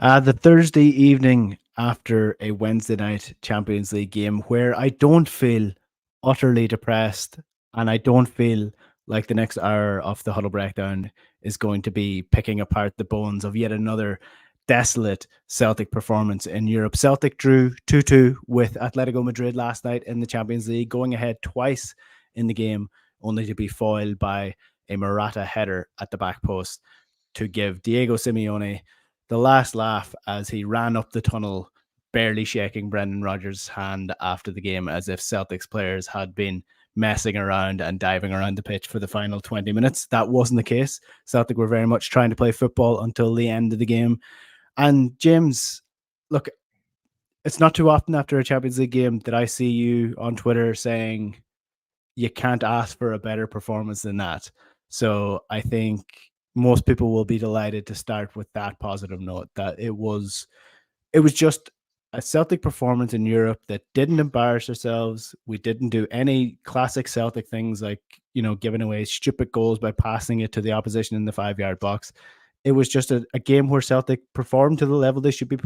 The Thursday evening after a Wednesday night Champions League game where I don't feel utterly depressed and I don't feel like the next hour of the Huddle Breakdown is going to be picking apart the bones of yet another desolate Celtic performance in Europe. Celtic drew 2-2 with Atletico Madrid last night in the Champions League, going ahead twice in the game, only to be foiled by a Morata header at the back post to give Diego Simeone the last laugh as he ran up the tunnel, barely shaking Brendan Rodgers' hand after the game, as if Celtics players had been messing around and diving around the pitch for the final 20 minutes. That wasn't the case. Celtic were very much trying to play football until the end of the game. And James, look, it's not too often after a Champions League game that I see you on Twitter saying you can't ask for a better performance than that. So I think most people will be delighted to start with that positive note that it was just a Celtic performance in Europe that didn't embarrass ourselves. We didn't do any classic Celtic things like, giving away stupid goals by passing it to the opposition in the 5-yard box. It was just a game where Celtic performed to the level they should be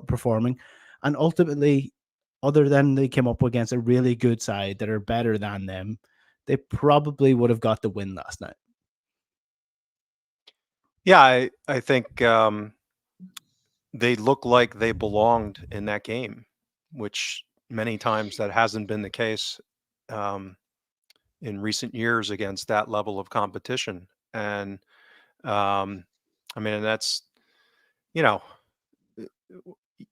performing. And ultimately, other than they came up against a really good side that are better than them, they probably would have got the win last night. Yeah, I think they look like they belonged in that game, which many times that hasn't been the case in recent years against that level of competition. And I mean, and that's, you know,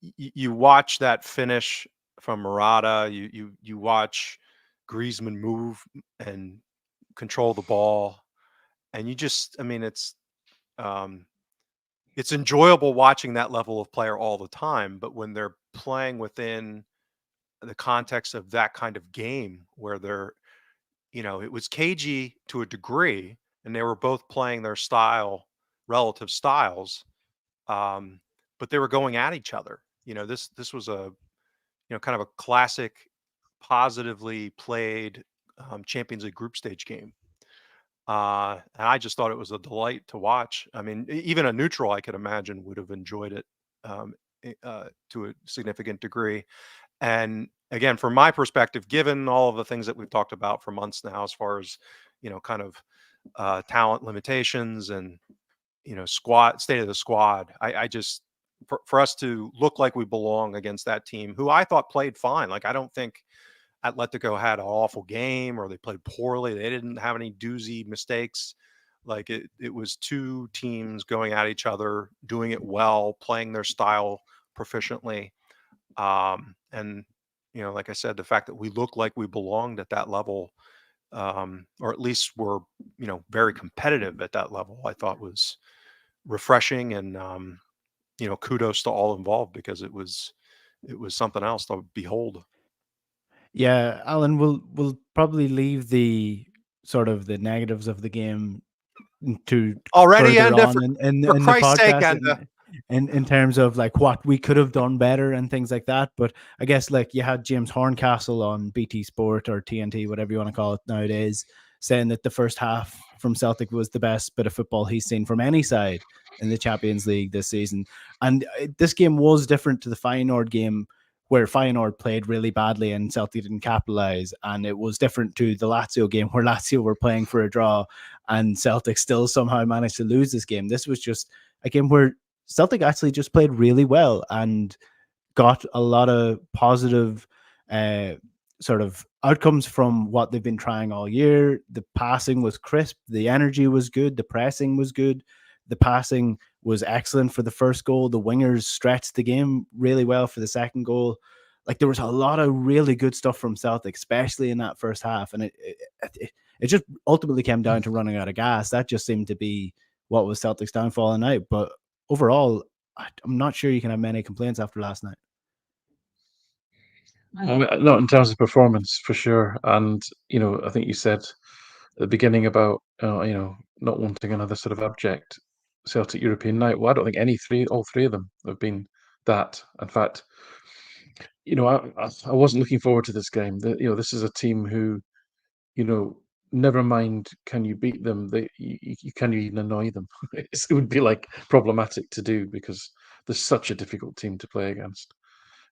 you watch that finish from Murata, you watch Griezmann move and control the ball, and you just, I mean, it's enjoyable watching that level of player all the time, but when they're playing within the context of that kind of game where it was cagey to a degree, and they were both playing their relative styles, um, but they were going at each other. This was a kind of a classic, positively played Champions League group stage game. And I just thought it was a delight to watch. I mean, even a neutral, I could imagine, would have enjoyed it to a significant degree. And again, from my perspective, given all of the things that we've talked about for months now, as far as kind of talent limitations and state of the squad, I just for us to look like we belong against that team, who I thought played fine. Like, I don't think Atletico had an awful game or they played poorly. They didn't have any doozy mistakes. Like, it was two teams going at each other, doing it well, playing their style proficiently. And, like I said, the fact that we look like we belonged at that level, or at least were, very competitive at that level, I thought was refreshing. And, kudos to all involved, because it was something else to behold. Yeah, Alan, we'll probably leave the sort of the negatives of the game to Already, further Enda, on for in the Christ's sake, podcast Enda. in terms of like what we could have done better and things like that. But I guess like you had James Horncastle on BT Sport or TNT, whatever you want to call it nowadays, saying that the first half from Celtic was the best bit of football he's seen from any side in the Champions League this season. And this game was different to the Feyenoord game, where Feyenoord played really badly and Celtic didn't capitalize. And it was different to the Lazio game, where Lazio were playing for a draw and Celtic still somehow managed to lose this game. This was just a game where Celtic actually just played really well and got a lot of positive sort of outcomes from what they've been trying all year. The passing was crisp, the energy was good, the pressing was good, the passing was excellent for the first goal. The wingers stretched the game really well for the second goal. Like, there was a lot of really good stuff from Celtic, especially in that first half, and it just ultimately came down to running out of gas. That just seemed to be what was Celtic's downfall in night. But overall, I'm not sure you can have many complaints after last night. Not in terms of performance, for sure. And, I think you said at the beginning about, not wanting another sort of abject Celtic European night. Well, I don't think all three of them have been that. In fact, I wasn't looking forward to this game. This is a team who, never mind can you beat them, can you even annoy them? It would be like problematic to do, because There's such a difficult team to play against.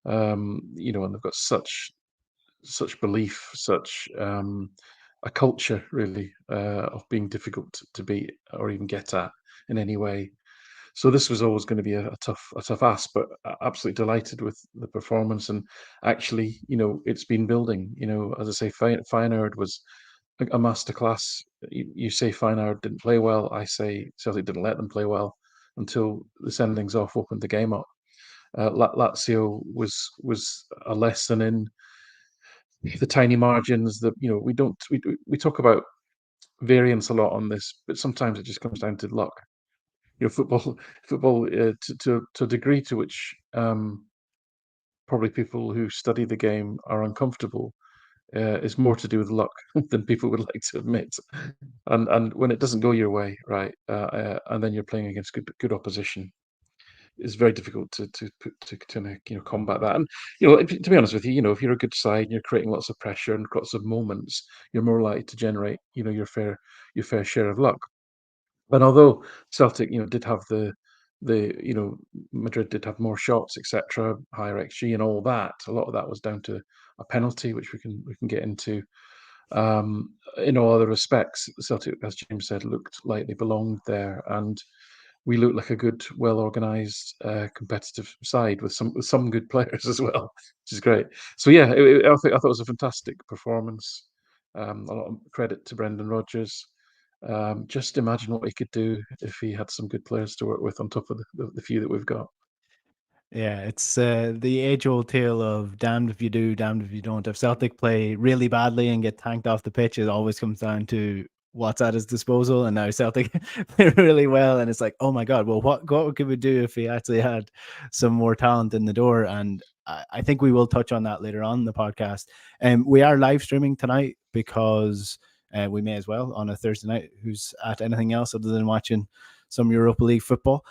And they've got such belief, such a culture really of being difficult to beat or even get at in any way. So this was always going to be a tough ask, but absolutely delighted with the performance. And actually, it's been building. As I say, Feyenoord was a masterclass. You say Feyenoord didn't play well. I say Celtic didn't let them play well until the sendings off opened the game up. Lazio was a lesson in the tiny margins. That we talk about variance a lot on this, but sometimes it just comes down to luck. Football to a degree to which probably people who study the game are uncomfortable is more to do with luck than people would like to admit. And when it doesn't go your way, right, and then you're playing against good opposition, it's very difficult to combat that. And to be honest with you, if you're a good side and you're creating lots of pressure and lots of moments, you're more likely to generate your fair share of luck. And although Celtic, did have Madrid did have more shots, etc., higher XG and all that, a lot of that was down to a penalty, which we can get into. In all other respects, Celtic, as James said, looked like they belonged there, and we looked like a good, well-organised, competitive side with some good players as well, which is great. So yeah, I thought it was a fantastic performance. A lot of credit to Brendan Rodgers. Just imagine what he could do if he had some good players to work with on top of the few that we've got. Yeah, it's the age-old tale of damned if you do, damned if you don't. If Celtic play really badly and get tanked off the pitch, it always comes down to what's at his disposal. And now Celtic play really well, and it's like, oh my God, well, what could we do if he actually had some more talent in the door? And I think we will touch on that later on in the podcast. And we are live streaming tonight because we may as well on a Thursday night. Who's at anything else other than watching some Europa League football?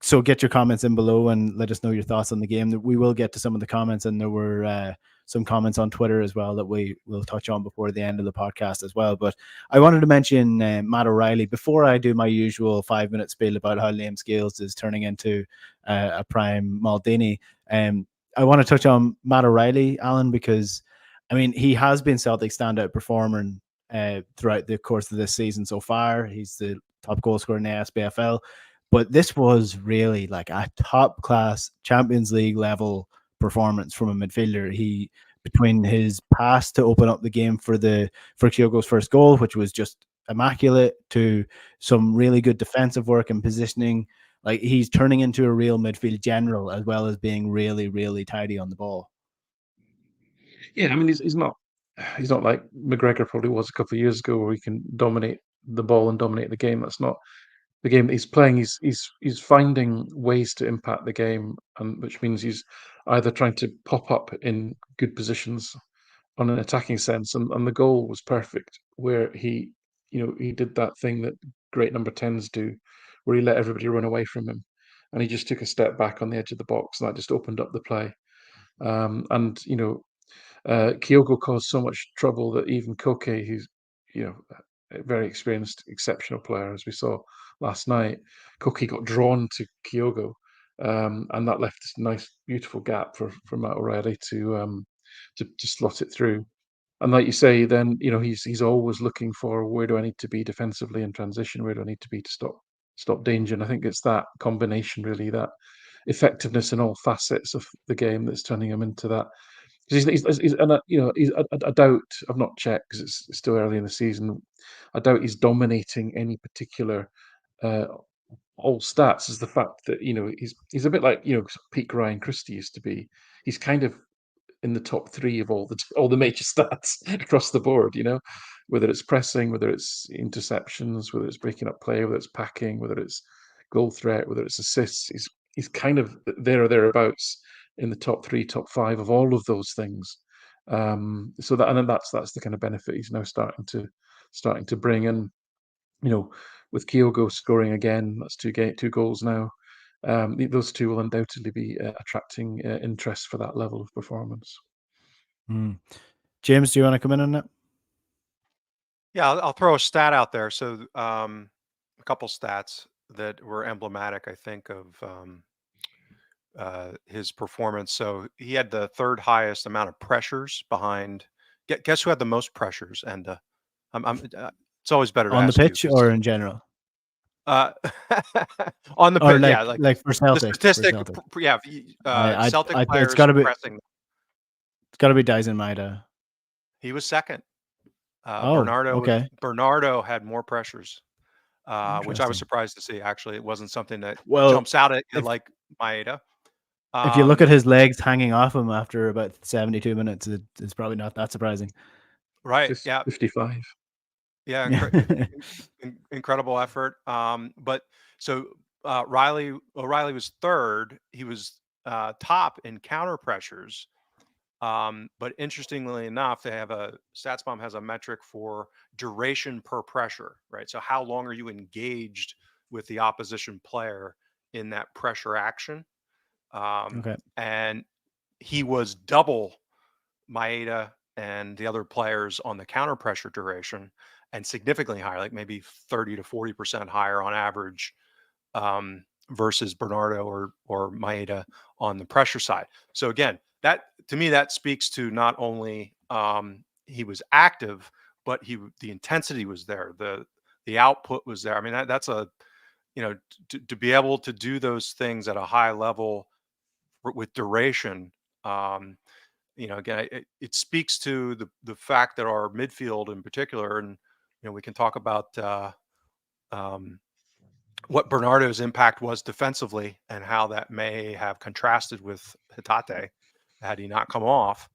So get your comments in below and let us know your thoughts on the game. We will get to some of the comments, and there were some comments on Twitter as well that we will touch on before the end of the podcast as well. But I wanted to mention Matt O'Reilly before I do my usual 5-minute spiel about how Liam Scales is turning into a prime Maldini. I want to touch on Matt O'Reilly, Alan, because I mean he has been Celtic's standout performer throughout the course of this season so far. He's the top goal scorer in the SPFL. But this was really like a top class Champions League level performance from a midfielder. He between his pass to open up the game for Kyogo's first goal, which was just immaculate, to some really good defensive work and positioning. Like he's turning into a real midfield general as well as being really, really tidy on the ball. Yeah, I mean he's not like McGregor probably was a couple of years ago, where he can dominate the ball and dominate the game. That's not the game that he's playing. He's finding ways to impact the game, and which means he's either trying to pop up in good positions on an attacking sense, and the goal was perfect, where he did that thing that great number 10s do, where he let everybody run away from him, and he just took a step back on the edge of the box, and that just opened up the play. And Kyogo caused so much trouble that even Koke, who's a very experienced, exceptional player, as we saw last night, Koke got drawn to Kyogo, and that left this nice, beautiful gap for Matt O'Reilly to slot it through. And like you say, then he's always looking for, where do I need to be defensively in transition? Where do I need to be to stop danger? And I think it's that combination, really, that effectiveness in all facets of the game, that's turning him into that. Because he's and I doubt, I've not checked because it's still early in the season. I doubt he's dominating any particular uh, all stats. Is the fact that he's a bit like peak Ryan Christie used to be. He's kind of in the top three of all the major stats across the board. Whether it's pressing, whether it's interceptions, whether it's breaking up play, whether it's packing, whether it's goal threat, whether it's assists. He's kind of there or thereabouts in the top three, top five of all of those things. So that, and then that's the kind of benefit he's now starting to bring in. With Kyogo scoring again, that's two goals now. Those two will undoubtedly be attracting interest for that level of performance. James, do you want to come in on that? Yeah, I'll throw a stat out there. So a couple stats. that were emblematic, I think, of his performance. So he had the third highest amount of pressures behind. Guess who had the most pressures? And it's always better to On the ask you pitch because or in general? uh, on the Or pit, yeah, like for the Celtic, statistic, yeah, Celtic it's players gotta be pressing. Dyson Maeda. He was second. Oh, okay. Bernardo had more pressures, which I was Interesting. surprised to see. Actually, it wasn't something that Well, jumps out at you if like Maeda. if you look at Um, his legs hanging off him after about 72 minutes, it's probably not that surprising. right, Just yeah, 55. yeah, incredible effort. But so O'Reilly was third. He was top in counter pressures. But interestingly enough, they have StatsBomb has a metric for duration per pressure, right? So how long are you engaged with the opposition player in that pressure action? Okay. And he was double Maeda and the other players on the counter pressure duration, and significantly higher, like maybe 30 to 40% higher on average, versus Bernardo or Maeda on the pressure side. So again, that to me that speaks to not only he was active, but the intensity was there, the output was there. I mean that's a to be able to do those things at a high level with duration. Again, it speaks to the fact that our midfield in particular, and we can talk about um, what Bernardo's impact was defensively and how that may have contrasted with Hitate had he not come off,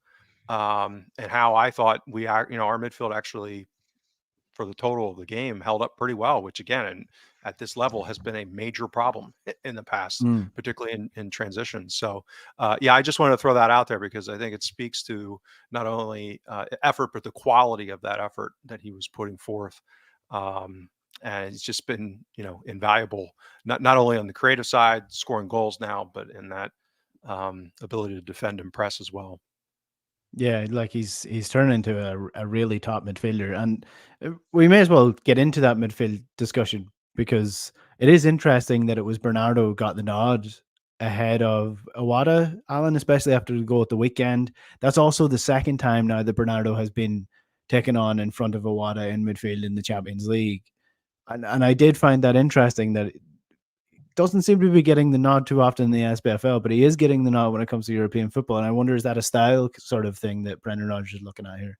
and how I thought our midfield actually for the total of the game held up pretty well, which again, and at this level has been a major problem in the past, Mm. particularly in transition. So, yeah, I just wanted to throw that out there because I think it speaks to not only effort, but the quality of that effort that he was putting forth. And it's just been, invaluable, not only on the creative side, scoring goals now, but in that ability to defend and press as well. Yeah, like he's turned into a really top midfielder, and we may as well get into that midfield discussion because it is interesting that it was Bernardo got the nod ahead of Iwata, Alan, especially after the goal at the weekend. That's also the second time now that Bernardo has been taken on in front of Iwata in midfield in the Champions League, and I did find that interesting that doesn't seem to be getting the nod too often in the SPFL, but he is getting the nod when it comes to European football. And I wonder, is that a style sort of thing that Brendan Rodgers is looking at here?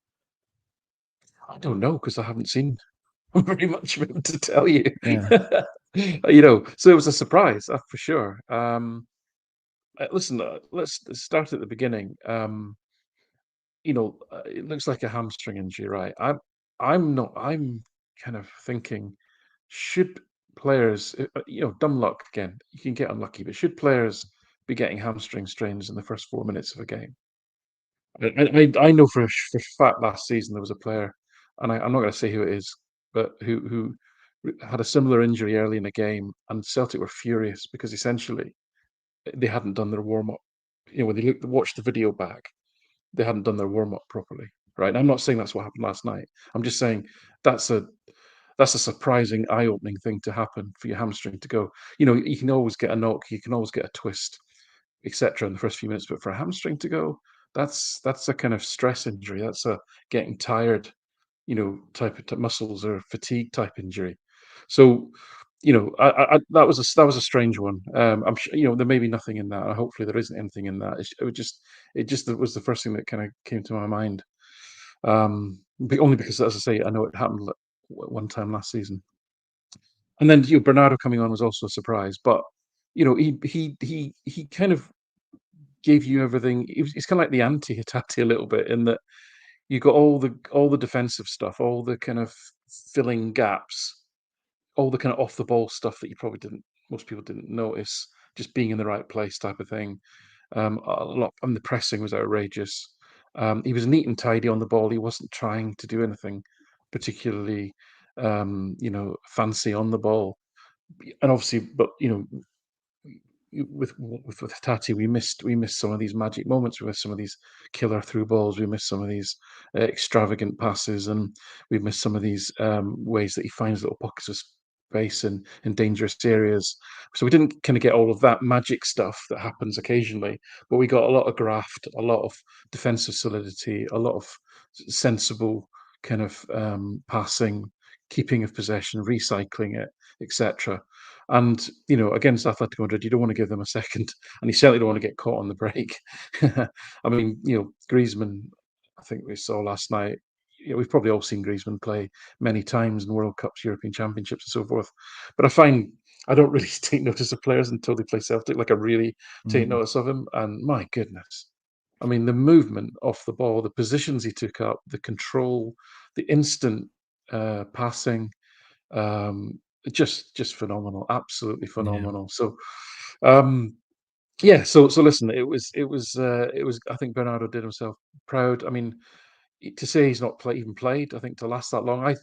I don't know because I haven't seen very much of him to tell you. Yeah. So it was a surprise, for sure. Listen, let's start at the beginning. It looks like a hamstring injury, right? I'm not. I'm kind of thinking, should players, dumb luck again? You can get unlucky, but should players be getting hamstring strains in the first 4 minutes of a game? I know for a fact last season there was a player, and I'm not going to say who it is, but who had a similar injury early in the game, and Celtic were furious because essentially they hadn't done their warm up. When they watched the video back, they hadn't done their warm up properly, right? And I'm not saying that's what happened last night. I'm just saying that's a that's a surprising, eye-opening thing to happen for your hamstring to go. You can always get a knock, you can always get a twist, etc. in the first few minutes, but for a hamstring to go, that's a kind of stress injury. That's a getting tired, type of muscles or fatigue type injury. So, that was a strange one. I'm sure there may be nothing in that. Hopefully, there isn't anything in that. It was the first thing that kind of came to my mind. But only because, as I say, I know it happened one time last season. And then Bernardo coming on was also a surprise. But he kind of gave you everything. He's kind of like the anti-Hitati a little bit in that you got all the defensive stuff, all the kind of filling gaps, all the kind of off the ball stuff that most people didn't notice, just being in the right place type of thing. A lot, and the pressing was outrageous. He was neat and tidy on the ball. He wasn't trying to do anything particularly, fancy on the ball. And obviously, but with Tati, we missed some of these magic moments. We missed some of these killer through balls. We missed some of these extravagant passes, and we missed some of these ways that he finds little pockets of base in dangerous areas. So we didn't kind of get all of that magic stuff that happens occasionally, but we got a lot of graft, a lot of defensive solidity, a lot of sensible kind of passing, keeping of possession, recycling it, etc. And against Atletico Madrid, you don't want to give them a second, and you certainly don't want to get caught on the break. I mean, Griezmann, I think we saw last night. We've probably all seen Griezmann play many times in World Cups, European Championships, and so forth. But I find I don't really take notice of players until they play Celtic. Like I really take notice of him, and my goodness, I mean, the movement off the ball, the positions he took up, the control, the instant passing, just phenomenal, absolutely Yeah. phenomenal. So, yeah. So listen, it was. I think Bernardo did himself proud. I mean, to say he's not even played, I think to last that long,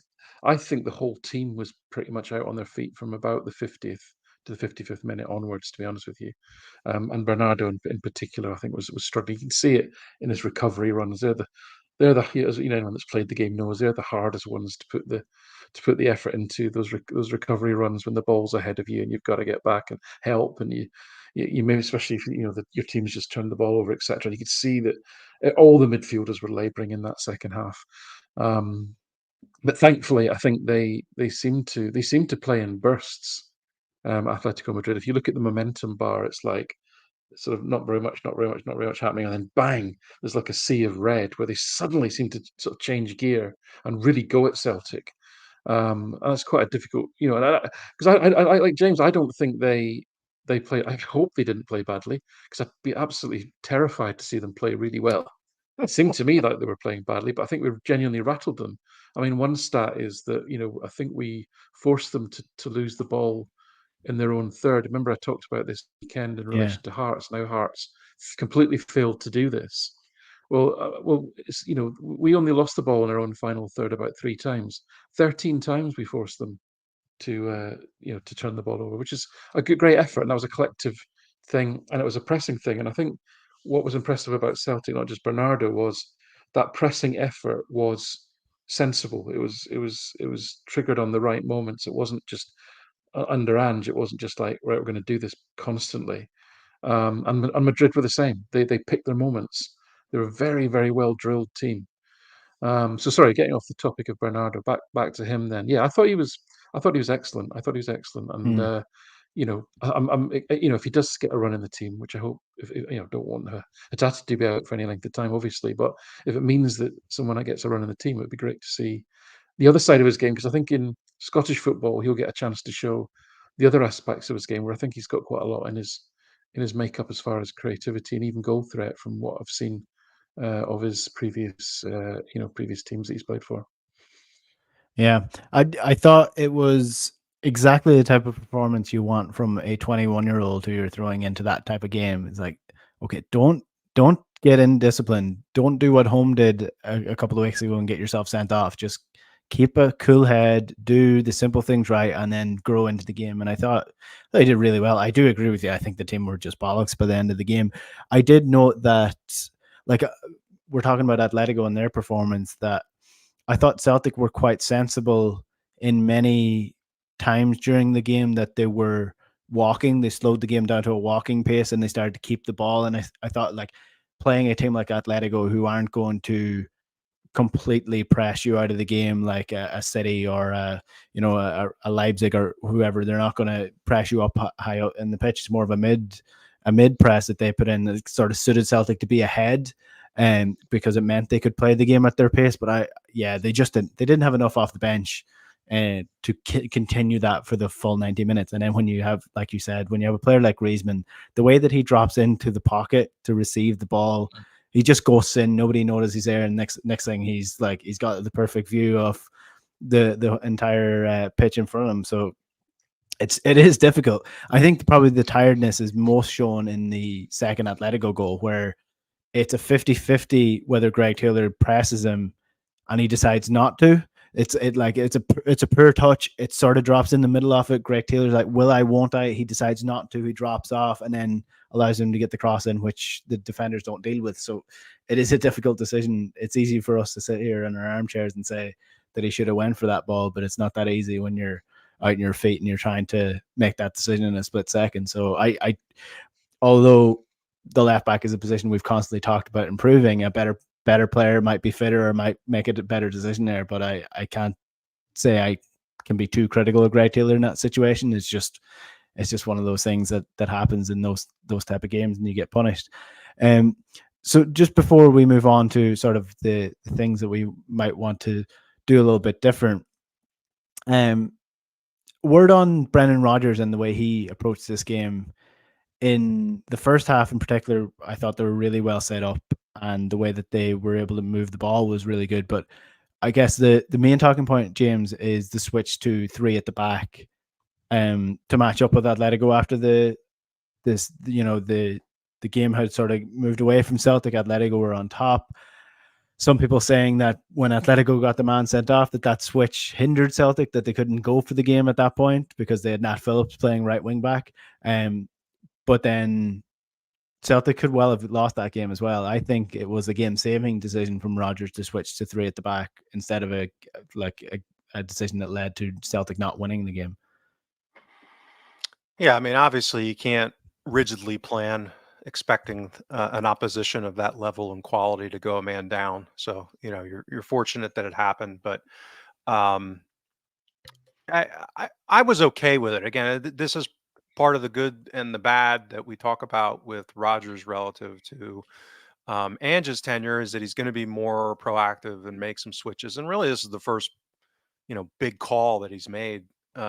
I think the whole team was pretty much out on their feet from about the 50th to the 55th minute onwards, to be honest with you. And Bernardo in particular, I think was struggling. You can see it in his recovery runs. As anyone that's played the game knows, they're the hardest ones to put the effort into those recovery runs when the ball's ahead of you and you've got to get back and help, and you maybe, especially if your team's just turned the ball over, etc. You could see that all the midfielders were labouring in that second half. But thankfully, I think they seem to play in bursts. Atletico Madrid. If you look at the momentum bar, it's like sort of not very much, not very much, not very much happening, and then bang, there's like a sea of red where they suddenly seem to sort of change gear and really go at Celtic. And that's quite a difficult, because I like James. I don't think they play. I hope they didn't play badly, because I'd be absolutely terrified to see them play really well. It seemed to me like they were playing badly, but I think we've genuinely rattled them. I mean, one stat is that I think we forced them to lose the ball in their own third. Remember, I talked about this weekend in Yeah. relation to Hearts. Now Hearts completely failed to do this. Well, we only lost the ball in our own final third about 3 times. 13 times we forced them to turn the ball over, which is a great effort, and that was a collective thing, and it was a pressing thing. And I think what was impressive about Celtic, not just Bernardo, was that pressing effort was sensible. It was triggered on the right moments. It wasn't just under Ange. It wasn't just like, right, we're going to do this constantly. And Madrid were the same. They picked their moments. They're a very, very well drilled team. So sorry, getting off the topic of Bernardo, back to him then. Yeah, I thought he was excellent. I thought he was excellent, and Mm. if he does get a run in the team, which I hope, if don't want Hatate to be out for any length of time, obviously, but if it means that someone gets a run in the team, it would be great to see the other side of his game, because I think in Scottish football he'll get a chance to show the other aspects of his game, where I think he's got quite a lot in his makeup as far as creativity and even goal threat from what I've seen of his previous teams that he's played for. Yeah, I thought it was exactly the type of performance you want from a 21-year-old who you're throwing into that type of game. It's like, okay, don't get indisciplined. Don't do what Home did a couple of weeks ago and get yourself sent off. Just keep a cool head, do the simple things right, and then grow into the game. And I thought they did really well. I do agree with you. I think the team were just bollocks by the end of the game. I did note that, like, we're talking about Atletico and their performance, that I thought Celtic were quite sensible in many times during the game, that they were walking. They slowed the game down to a walking pace and they started to keep the ball. And I thought, like, playing a team like Atletico, who aren't going to completely press you out of the game like a City or a Leipzig or whoever, they're not going to press you up high up in the pitch. It's more of a mid press that they put in that sort of suited Celtic to be ahead, and because it meant they could play the game at their pace. But they didn't have enough off the bench to continue that for the full 90 minutes. And then when you have, like you said, when you have a player like Griezmann, the way that he drops into the pocket to receive the ball, he just goes in, nobody notices he's there, and next thing he's got the perfect view of the entire pitch in front of him. So it is difficult. I think probably the tiredness is most shown in the second Atletico goal, where it's a 50-50 whether Greg Taylor presses him and he decides not to. It's a poor touch. It sort of drops in the middle of it. Greg Taylor's like, will I, won't I? He decides not to. He drops off and then allows him to get the cross in, which the defenders don't deal with. So it is a difficult decision. It's easy for us to sit here in our armchairs and say that he should have went for that ball, but it's not that easy when you're out in your feet and you're trying to make that decision in a split second. So although the left back is a position we've constantly talked about improving, a better player might be fitter or might make it a better decision there. But I can't say I can be too critical of Greg Taylor in that situation. It's just one of those things that happens in those type of games, and you get punished. So just before we move on to sort of the things that we might want to do a little bit different, word on Brendan Rodgers and the way he approached this game. In the first half in particular, I thought they were really well set up, and the way that they were able to move the ball was really good. But I guess the main talking point, James, is the switch to 3 at the back, to match up with Atletico after the game had sort of moved away from Celtic. Atletico were on top. Some people saying that when Atletico got the man sent off, that switch hindered Celtic, that they couldn't go for the game at that point because they had Nat Phillips playing right wing back. But then Celtic could well have lost that game as well. I think it was a game-saving decision from Rodgers to switch to 3 at the back instead of a decision that led to Celtic not winning the game. Yeah, I mean, obviously you can't rigidly plan expecting an opposition of that level and quality to go a man down. So, you're fortunate that it happened, but um, I was okay with it. Again, this is part of the good and the bad that we talk about with Rodgers relative to Ange's tenure, is that he's going to be more proactive and make some switches. And really, this is the first, big call that he's made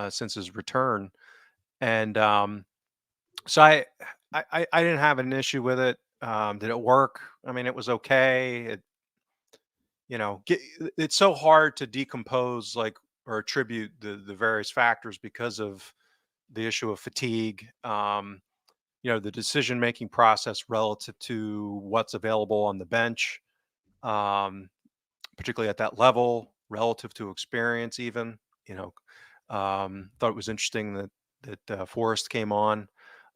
since his return. And so I didn't have an issue with it. Did it work? I mean, it was okay. It's so hard to decompose or attribute the various factors because of the issue of fatigue. The decision making process relative to what's available on the bench, particularly at that level, relative to experience. Even thought it was interesting that Forrest came on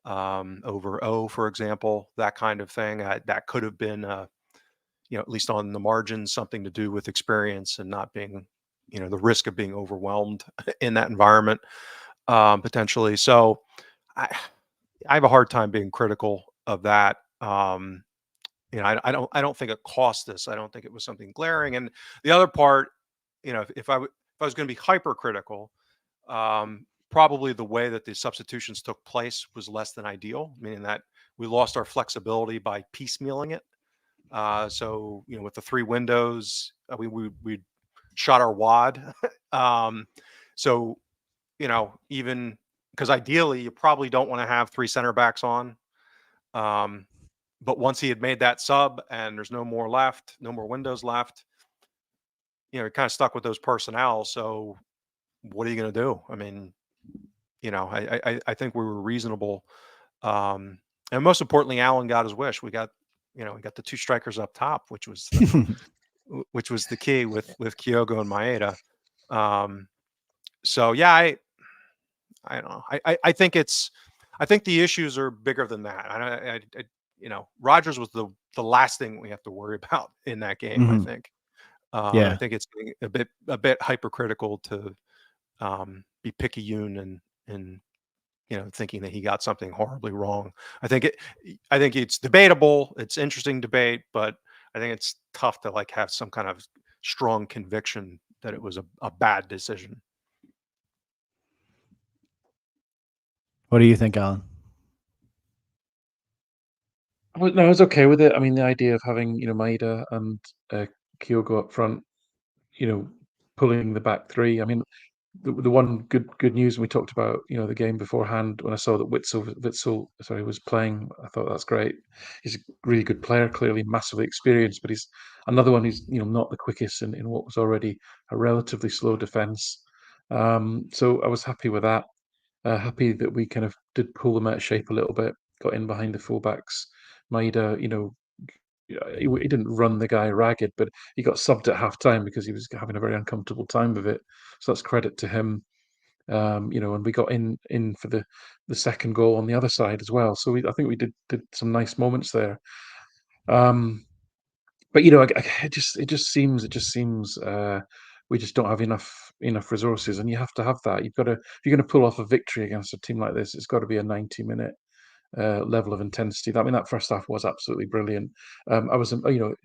over O, for example, that kind of thing. That could have been, at least on the margins, something to do with experience and not being, the risk of being overwhelmed in that environment, potentially. So I have a hard time being critical of that. I don't think it cost us. I don't think it was something glaring. And the other part, if I was going to be hypercritical, probably the way that the substitutions took place was less than ideal, meaning that we lost our flexibility by piecemealing it. So with the 3 windows, we shot our wad. So even because ideally you probably don't want to have 3 center backs on. But once he had made that sub and there's no more left, no more windows left, you're kind of stuck with those personnel. So what are you going to do? I mean, I think we were reasonable. And most importantly, Allen got his wish. We got the 2 strikers up top, which was the key with Kyogo and Maeda. So yeah, I don't know. I think the issues are bigger than that. Rodgers was the last thing we have to worry about in that game. I think. I think it's a bit hypercritical to be picayune and thinking that he got something horribly wrong. I think it's debatable. It's interesting debate, but I think it's tough to have some kind of strong conviction that it was a bad decision. What do you think, Alan? No, I was okay with it. I mean, the idea of having Maeda and Kyogo up front, pulling the back 3. I mean, the one good news, and we talked about the game beforehand, when I saw that Witzel was playing, I thought that's great. He's a really good player, clearly massively experienced, but he's another one who's not the quickest in what was already a relatively slow defense. So I was happy with that. Happy that we kind of did pull them out of shape a little bit, got in behind the fullbacks. Maeda, he didn't run the guy ragged, but he got subbed at half time because he was having a very uncomfortable time with it. So that's credit to him. And we got in for the second goal on the other side as well. So I think we did some nice moments there. But it just seems we just don't have enough resources, and you have to have that. You've got to, if you're going to pull off a victory against a team like this, it's got to be a 90-minute level of intensity. I mean, that first half was absolutely brilliant. I was,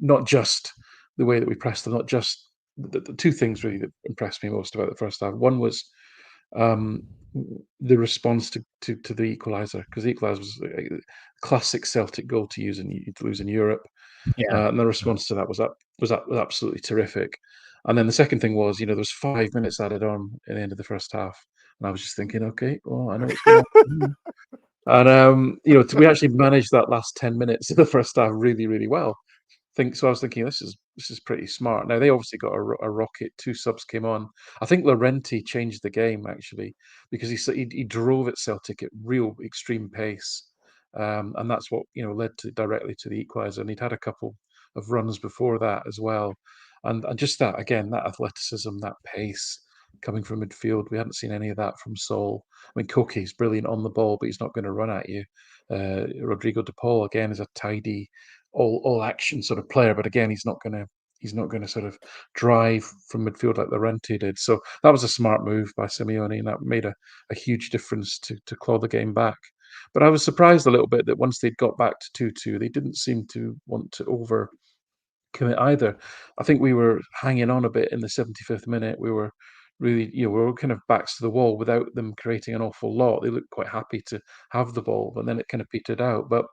not just the way that we pressed them, not just the two things really that impressed me most about the first half. One was um, the response to the equaliser, because the equaliser was a classic Celtic goal to lose in Europe, Yeah. and the response to that was absolutely terrific. And then the second thing was, there was 5 minutes added on at the end of the first half, and I was just thinking, okay, well, I know what's going to happen. And we actually managed that last 10 minutes of the first half really, really well. I was thinking this is pretty smart. Now they obviously got a rocket. Two subs came on. I think Laurenti changed the game actually, because he drove at Celtic at real extreme pace, and that's what led directly to the equaliser. And he'd had a couple of runs before that as well, and just that again, that athleticism, that pace coming from midfield. We hadn't seen any of that from Sol. I mean, Koke's brilliant on the ball, but he's not going to run at you. Rodrigo De Paul again is a tidy, all action sort of player, but again, he's not going to sort of drive from midfield like Laurenti did. So that was a smart move by Simeone, and that made a huge difference to claw the game back. But I was surprised a little bit that once they'd got back to 2-2, they didn't seem to want to overcommit either. I think we were hanging on a bit in the 75th minute. We were really, we were kind of backs to the wall without them creating an awful lot. They looked quite happy to have the ball, but then it kind of petered out. But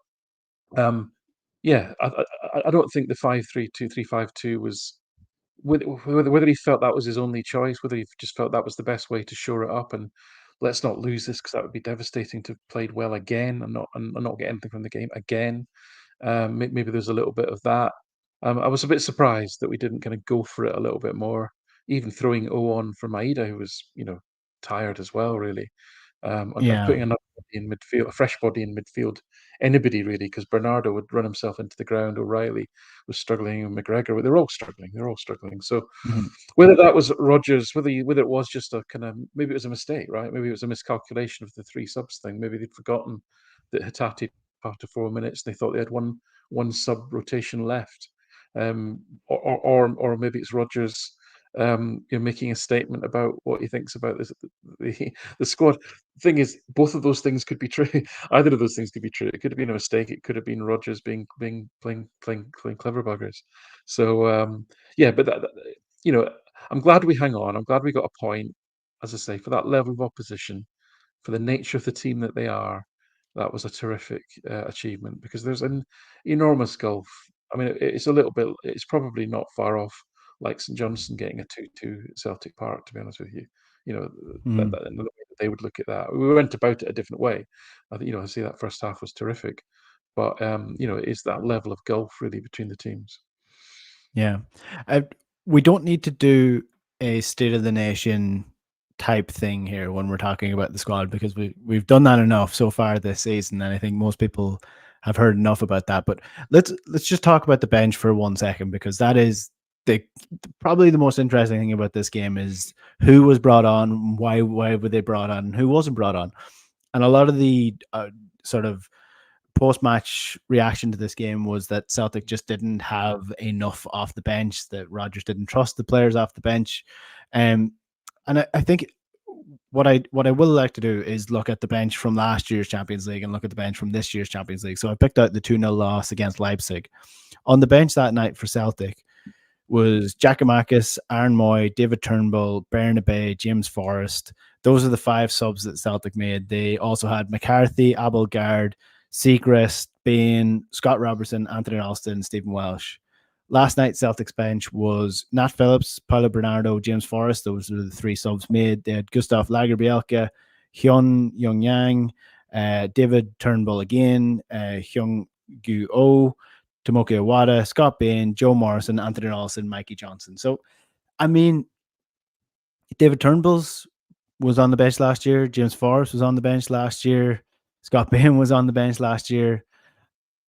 um, yeah, I don't think the 5-3-2, 3-5-2 was whether he felt that was his only choice, whether he just felt that was the best way to shore it up and let's not lose this, because that would be devastating to have played well again and not get anything from the game again. Maybe there's a little bit of that. I was a bit surprised that we didn't kind of go for it a little bit more, even throwing O on for Maeda, who was, tired as well, really. And Yeah. putting another body in midfield, a fresh body in midfield, anybody really, because Bernardo would run himself into the ground. O'Reilly was struggling, and McGregor, they're all struggling. They're all struggling. So Mhm. whether that was Rodgers, whether it was just a kind of, maybe it was a mistake, right? Maybe it was a miscalculation of the three subs thing. Maybe they'd forgotten that Hatate after 4 minutes, they thought they had one sub rotation left, or maybe it's Rodgers, making a statement about what he thinks about the squad. Thing is, both of those things could be true. Either of those things could be true. It could have been a mistake. It could have been Rodgers playing clever buggers. So yeah, but I'm glad we hang on. I'm glad we got a point. As I say, for that level of opposition, for the nature of the team that they are, that was a terrific achievement, because there's an enormous gulf. I mean, it's probably not far off like St Johnstone getting a 2-2 at Celtic Park, to be honest with you. You know, Mm. the way that they would look at that. We went about it a different way. I think, I see that first half was terrific. But, it's that level of gulf really between the teams. Yeah. We don't need to do a state of the nation type thing here when we're talking about the squad, because we've done that enough so far this season, and I think most people have heard enough about that. But let's just talk about the bench for 1 second, because that is probably the most interesting thing about this game is who was brought on, why were they brought on, and who wasn't brought on. And a lot of the sort of post-match reaction to this game was that Celtic just didn't have enough off the bench, that Rodgers didn't trust the players off the bench. And I think what I will like to do is look at the bench from last year's Champions League and look at the bench from this year's Champions League. So I picked out the 2-0 loss against Leipzig. On the bench that night for Celtic was Giakoumakis, Aaron Moy, David Turnbull, Bernabe, James Forrest. Those are the 5 subs that Celtic made. They also had McCarthy, Abelgard, Seacrest, Bain, Scott Robertson, Anthony Alston, Stephen Welsh. Last night, Celtic's bench was Nat Phillips, Paulo Bernardo, James Forrest. Those were the 3 subs made. They had Gustav Lagerbielke, Hyun Young Yang, David Turnbull again, Hyung Gu Oh, Tomoki Iwata, Scott Bain, Joe Morrison, Anthony Alston, Mikey Johnson. So, I mean, David Turnbull's was on the bench last year. James Forrest was on the bench last year. Scott Bain was on the bench last year.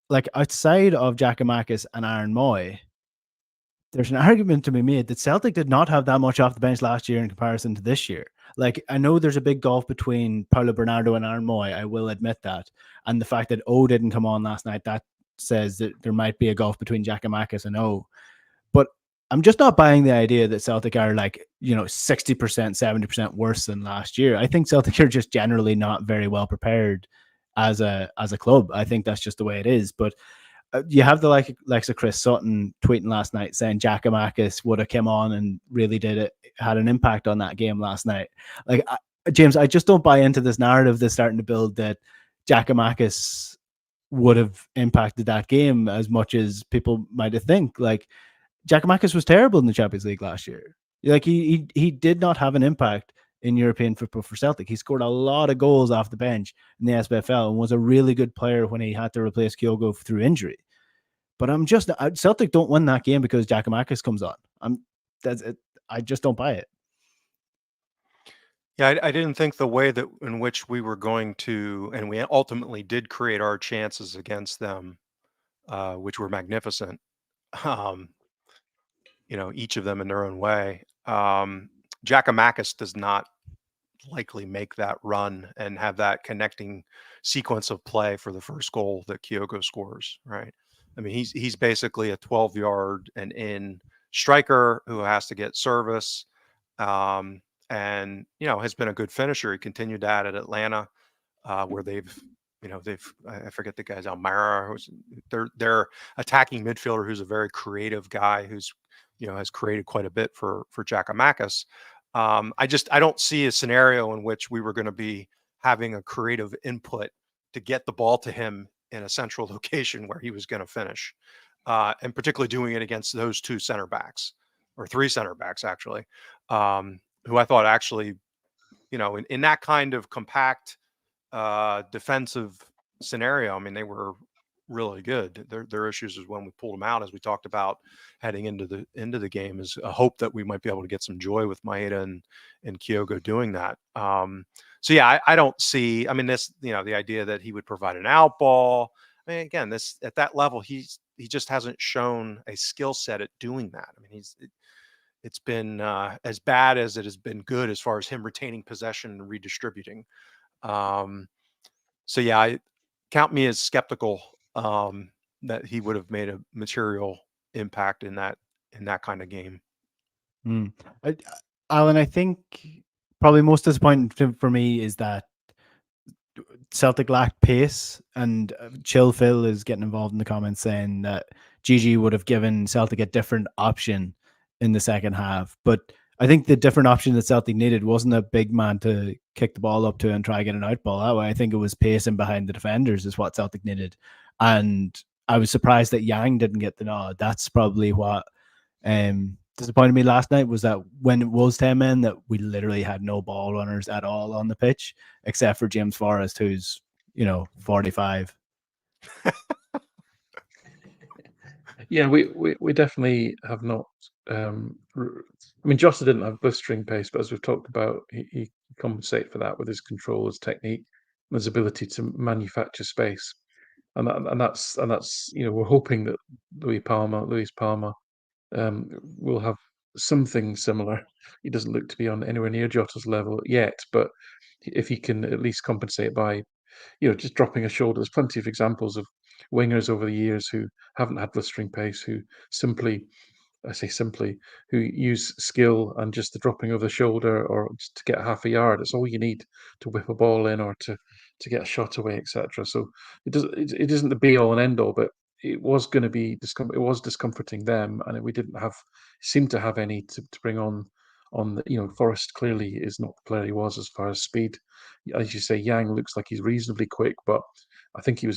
Like, outside of Giakoumakis and Aaron Moy, there's an argument to be made that Celtic did not have that much off the bench last year in comparison to this year. Like, I know there's a big gulf between Paulo Bernardo and Aaron Moy. I will admit that. And the fact that O didn't come on last night, that says that there might be a gulf between Giakoumakis and O. But I'm just not buying the idea that Celtic are like, 60%, 70% worse than last year. I think Celtic are just generally not very well prepared as a club. I think that's just the way it is. But you have the likes of Chris Sutton tweeting last night saying Giakoumakis would have come on and really had an impact on that game last night. Like, James, I just don't buy into this narrative that's starting to build that Giakoumakis would have impacted that game as much as people might have think. Like, Giakoumakis was terrible in the Champions League last year. Like, he did not have an impact in European football for Celtic. He scored a lot of goals off the bench in the SPFL and was a really good player when he had to replace Kyogo through injury. But Celtic don't win that game because Giakoumakis comes on. That's it. I just don't buy it. Yeah, I didn't think the way that in which we were going to, and we ultimately did create our chances against them, which were magnificent. Um, each of them in their own way. Giakoumakis does not likely make that run and have that connecting sequence of play for the first goal that Kyogo scores, right? I mean, he's basically a 12-yard and in striker who has to get service, and has been a good finisher. He continued that at Atlanta, where I forget the guy's Almira, who's their attacking midfielder, who's a very creative guy who's has created quite a bit for Giakoumakis. I don't see a scenario in which we were going to be having a creative input to get the ball to him in a central location where he was going to finish, and particularly doing it against those two center backs or three center backs actually, who I thought actually, in that kind of compact defensive scenario, I mean, they were really good. Their issues is when we pulled them out, as we talked about heading into the game, is a hope that we might be able to get some joy with Maeda and Kyogo doing that. So yeah, I don't see. I mean, this the idea that he would provide an out ball. I mean, again, this at that level, he just hasn't shown a skill set at doing that. I mean, it's been as bad as it has been good as far as him retaining possession and redistributing. So yeah, count me as skeptical that he would have made a material impact in that kind of game. Mm. Alan, I think probably most disappointing for me is that Celtic lacked pace, and Chill Phil is getting involved in the comments saying that Gigi would have given Celtic a different option in the second half. But I think the different option that Celtic needed wasn't a big man to kick the ball up to and try get an out ball that way. I think it was pacing behind the defenders is what Celtic needed. And I was surprised that Yang didn't get the nod. That's probably what disappointed me last night, was that when it was 10 men, that we literally had no ball runners at all on the pitch, except for James Forrest, who's 45. Yeah, we definitely have not. I mean, Jota didn't have blistering pace, but as we've talked about, he compensated for that with his control, his technique, and his ability to manufacture space. And that's we're hoping that Luis Palma will have something similar. He doesn't look to be on anywhere near Jota's level yet, but if he can at least compensate by just dropping a shoulder. There's plenty of examples of wingers over the years who haven't had blistering pace, who I say simply, who use skill and just the dropping of the shoulder or just to get half a yard. It's all you need to whip a ball in or to get a shot away, etc. So it isn't the be all and end all, but it was going to be it was discomforting them, and we didn't seem to have any to bring on. Forrest clearly is not the player he was as far as speed. As you say, Yang looks like he's reasonably quick, but I think they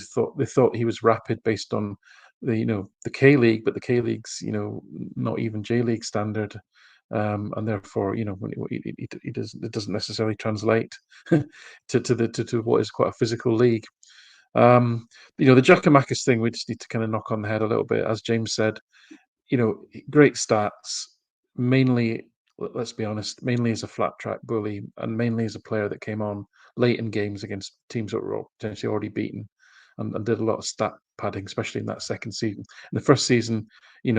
thought he was rapid based on the K League, but the K League's not even J League standard, and therefore it doesn't necessarily translate to what is quite a physical league. The Giakoumakis thing, we just need to kind of knock on the head a little bit. As James said, great stats, mainly, let's be honest, mainly as a flat track bully and mainly as a player that came on late in games against teams that were potentially already beaten and did a lot of stat padding, especially in that second season. In the first season, he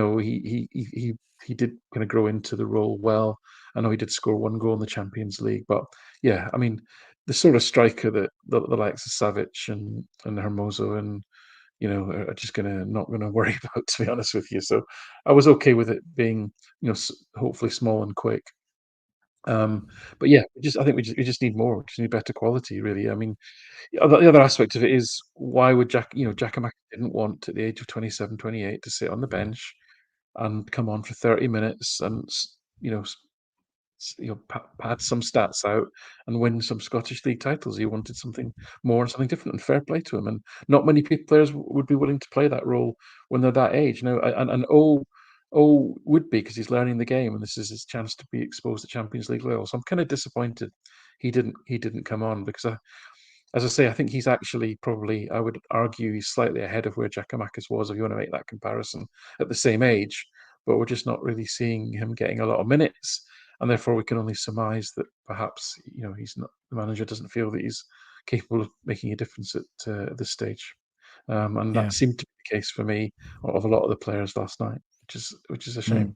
did kind of grow into the role well. I know he did score one goal in the Champions League, but yeah, I mean, the sort of striker that the likes of Savic and Hermoso and are just not going to worry about, to be honest with you. So I was okay with it being, hopefully small and quick. But yeah, I think we just need more. We just need better quality, really. I mean, the other aspect of it is why would Giacomo didn't want at the age of 27, 28 to sit on the bench and come on for 30 minutes and pad some stats out and win some Scottish League titles. He wanted something more and something different, and fair play to him. And not many players would be willing to play that role when they're that age. And O would be, because he's learning the game, and this is his chance to be exposed to Champions League level. So I'm kind of disappointed he didn't come on, because as I say, I think he's actually probably, I would argue, he's slightly ahead of where Giakoumakis was, if you want to make that comparison, at the same age. But we're just not really seeing him getting a lot of minutes, and therefore we can only surmise that perhaps he's not, the manager doesn't feel that he's capable of making a difference at this stage. And Yeah. that seemed to be the case for me of a lot of the players last night, which is a shame.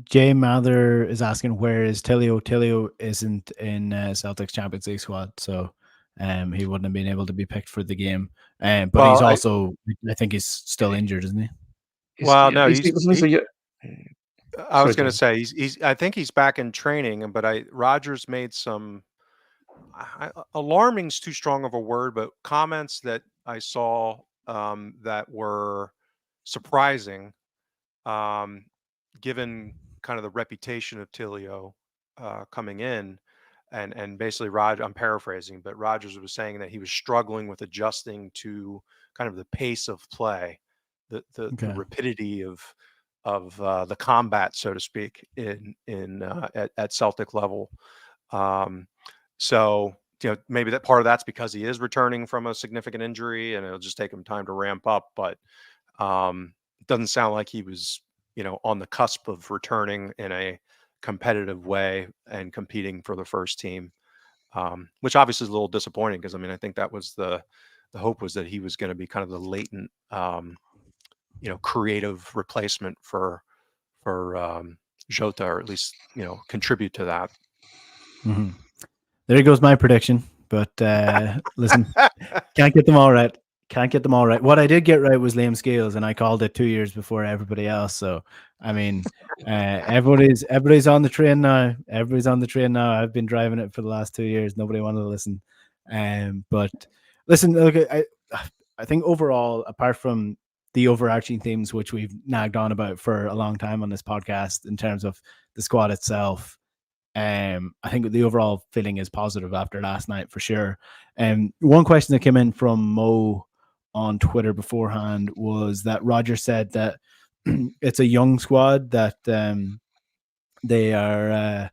Jay Mather is asking, where is Tilio? Tilio isn't in Celtic's Champions League squad, so he wouldn't have been able to be picked for the game. But he's also, I think he's still injured, isn't he? Well, no, I was going to say I think he's back in training, but Rodgers made some alarming's too strong of a word, but comments that I saw that were surprising, given kind of the reputation of Tilio coming in, and basically I'm paraphrasing, but Rodgers was saying that he was struggling with adjusting to kind of the pace of play, the rapidity of the combat, so to speak, at Celtic level. So maybe that part of that's because he is returning from a significant injury, and it'll just take him time to ramp up. But it doesn't sound like he was on the cusp of returning in a competitive way and competing for the first team, which obviously is a little disappointing, because I think that was the hope, was that he was going to be kind of the latent creative replacement for Jota, or at least contribute to that. Mm-hmm. There goes my prediction, but listen, can't get them all right. What I did get right was Liam Scales, and I called it 2 years before everybody else. So everybody's on the train now. Everybody's on the train now. I've been driving it for the last 2 years. Nobody wanted to listen. But listen, look, I think overall, apart from the overarching themes which we've nagged on about for a long time on this podcast in terms of the squad itself, I think the overall feeling is positive after last night, for sure. One question that came in from Mo on Twitter beforehand was that Roger said that it's a young squad, that they're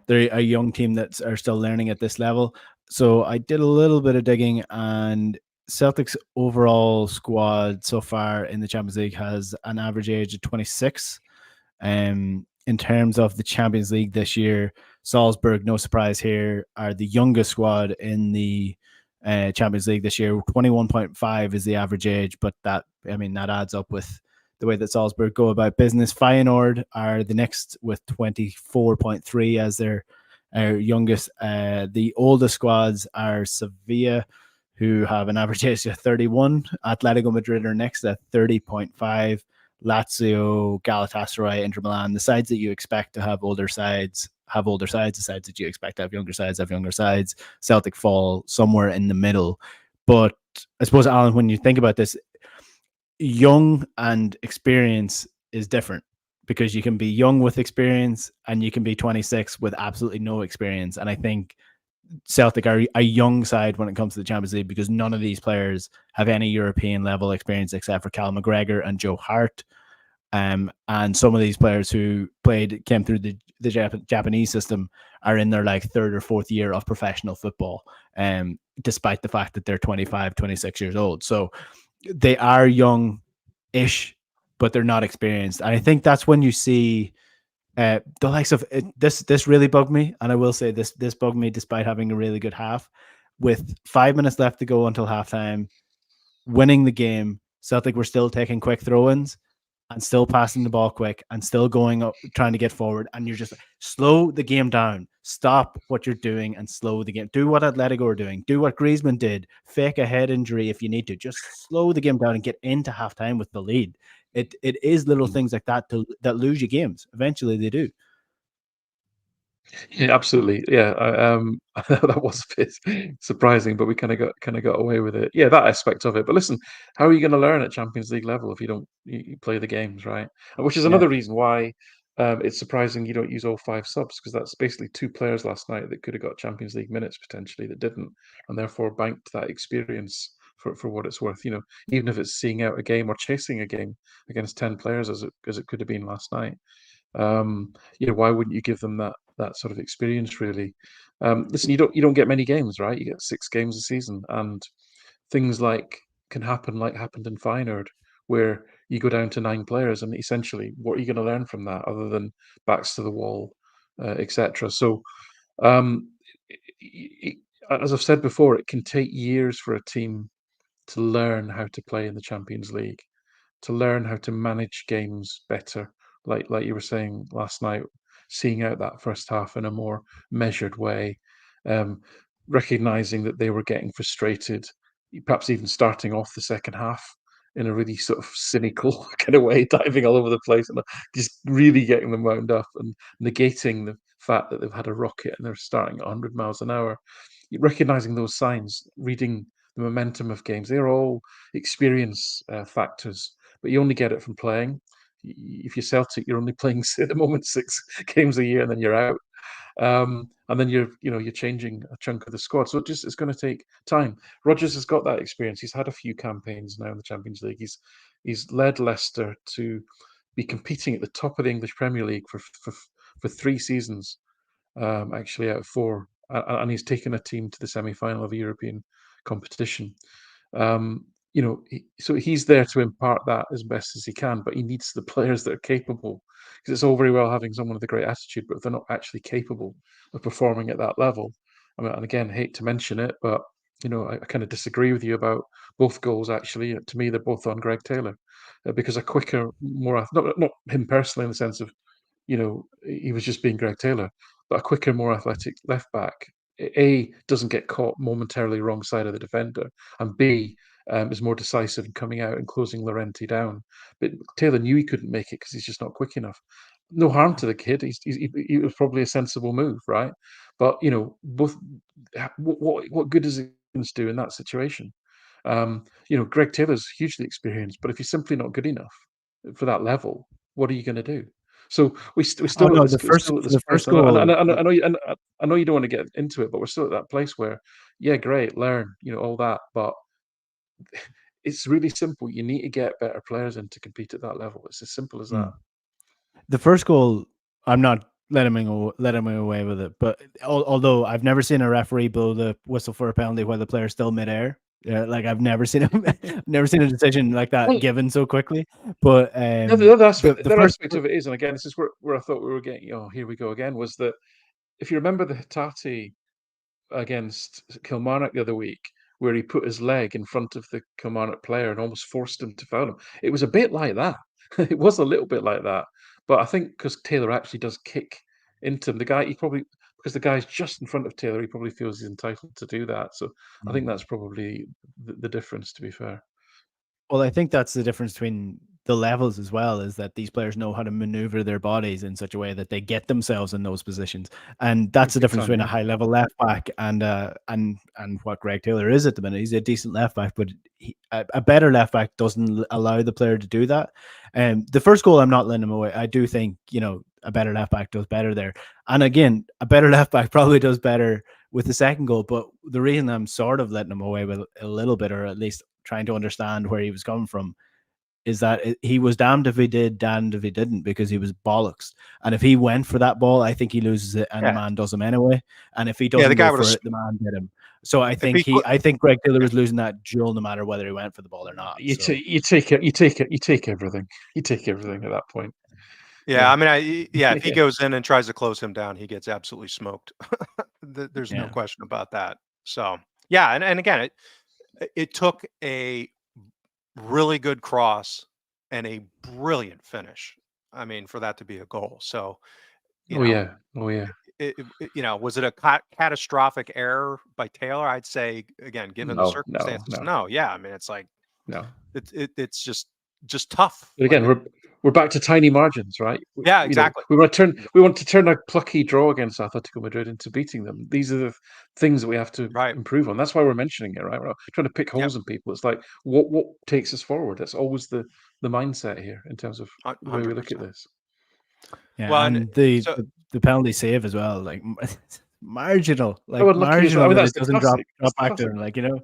a young team that are still learning at this level. So I did a little bit of digging, and Celtic's overall squad so far in the Champions League has an average age of 26. In terms of the Champions League this year, Salzburg, no surprise here, are the youngest squad in the Champions League this year. 21.5 is the average age, but that adds up with the way that Salzburg go about business. Feyenoord are the next with 24.3 as their youngest. The oldest squads are Sevilla, who have an average age of 31. Atletico Madrid are next at 30.5. Lazio, Galatasaray, Inter Milan, the sides that you expect to have older sides have older sides. The sides that you expect to have younger sides have younger sides. Celtic fall somewhere in the middle. But I suppose, Alan, when you think about this, young and experience is different, because you can be young with experience and you can be 26 with absolutely no experience. And I think Celtic are a young side when it comes to the Champions League, because none of these players have any European level experience except for Cal McGregor and Joe Hart. And some of these players who came through the Japanese system are in their third or fourth year of professional football, despite the fact that they're 25, 26 years old. So they are young-ish, but they're not experienced. And I think that's when you see the likes of this really bugged me, and I will say this bugged me despite having a really good half. With 5 minutes left to go until halftime, winning the game, Celtic were still taking quick throw-ins and still passing the ball quick and still going up, trying to get forward. And you're just slow the game down. stop what you're doing and slow the game. Do what Atletico are doing. Do what Griezmann did. Fake a head injury if you need to. Just slow the game down and get into halftime with the lead. It is little things like that that lose you games. Eventually, they do. Yeah, absolutely. Yeah, that was a bit surprising, but we kind of got away with it. Yeah, that aspect of it. But listen, how are you going to learn at Champions League level if you don't you play the games, right? And which is Yeah. another reason why it's surprising you don't use all 5 subs, because that's basically 2 players last night that could have got Champions League minutes potentially that didn't, and therefore banked that experience for what it's worth. Even if it's seeing out a game or chasing a game against 10 players as it could have been last night. Why wouldn't you give them that sort of experience, really? Listen, you don't get many games, right? You get 6 games a season, and things can happen like happened in Feyenoord, where you go down to 9 players, and essentially, what are you going to learn from that other than backs to the wall, etc. So, um, as I've said before, it can take years for a team to learn how to play in the Champions League, to learn how to manage games better, like you were saying last night, seeing out that first half in a more measured way, um, recognizing that they were getting frustrated, perhaps even starting off the second half in a really sort of cynical kind of way, diving all over the place and just really getting them wound up and negating the fact that they've had a rocket and they're starting at 100 miles an hour. Recognizing those signs, reading the momentum of games, they're all experience factors, but you only get it from playing. If you're Celtic, you're only playing at the moment 6 games a year, and then you're out. And then you're changing a chunk of the squad, so it's going to take time. Rodgers has got that experience. He's had a few campaigns now in the Champions League. He's led Leicester to be competing at the top of the English Premier League for 3 seasons, actually out of 4, and he's taken a team to the semi-final of a European competition. So he's there to impart that as best as he can, but he needs the players that are capable, because it's all very well having someone with a great attitude, but if they're not actually capable of performing at that level, I mean, and again, hate to mention it, but I kind of disagree with you about both goals. Actually, to me, they're both on Greg Taylor, because a quicker, more not him personally in the sense of he was just being Greg Taylor, but a quicker, more athletic left back, A, doesn't get caught momentarily wrong side of the defender, and B, is more decisive in coming out and closing Llorente down. But Taylor knew he couldn't make it because he's just not quick enough. No harm to the kid. He was probably a sensible move, right? But both. What good does it do in that situation? Greg Taylor's hugely experienced, but if you're simply not good enough for that level, what are you going to do? So we're Oh still no, at this, still at for this the place. first And goal. I know I know you don't want to get into it, but we're still at that place where, yeah, great, learn, all that, but it's really simple. You need to get better players in to compete at that level. It's as simple as that. The first goal, I'm not letting him away with it. But although I've never seen a referee blow the whistle for a penalty while the player's still midair. Like I've never seen never seen a decision like that Well, given so quickly. But the other aspect, the first of it is, and again, this is where I thought we were getting. Oh, here we go again. Was that if you remember the Hitati against Kilmarnock the other week, where he put his leg in front of the Kilmarnock player and almost forced him to foul him. It was a bit like that. It was a little bit like that. But I think because Taylor actually does kick into him, because the guy's just in front of Taylor, he probably feels he's entitled to do that. So I think that's probably the difference, to be fair. Well, I think that's the difference between the levels as well, is that these players know how to maneuver their bodies in such a way that they get themselves in those positions. And that's the Big difference time, between a yeah. high level left back and what Greg Taylor is at the minute. He's a decent left back, but a better left back doesn't allow the player to do that. And the first goal, I'm not letting him away. I do think, a better left back does better there. And again, a better left back probably does better with the second goal. But the reason I'm sort of letting him away with a little bit, or at least trying to understand where he was coming from, is that he was damned if he did, damned if he didn't, because he was bollocks. And if he went for that ball, I think he loses it, and the Yeah. man does him anyway. And if he Yeah, the doesn't guy go would have. for it, the man did him. So I think He put, I think Greg Taylor was losing that duel no matter whether he went for the ball or not. You So take it. You take it. You take everything. You take everything at that point. yeah, Yeah. I mean, if he Yeah. goes in and tries to close him down, he gets absolutely smoked. There's no yeah. question about that. So yeah, and again, it took a really good cross and a brilliant finish. I mean, for that to be a goal. So, you Oh know, yeah. Oh yeah. was it a catastrophic error by Taylor? I'd say, again, given the No, no, circumstances, no, no. Yeah, I mean, it's like no. it's just tough. But Like, again, we're back to tiny margins, right? yeah, exactly. We want to turn a plucky draw against Atletico Madrid into beating them. These are the things that we have to Right. improve on. That's why we're mentioning it, right? We're not trying to pick Yep. holes in people. It's like what takes us forward. That's always the mindset here in terms of the way we look at 100%. this. Yeah, Well, and and the, so the the penalty save as well, like marginal, How like unlucky is that? I marginal mean, that that's it the doesn't drop classic. That's drop the back to classic. him, like, you know.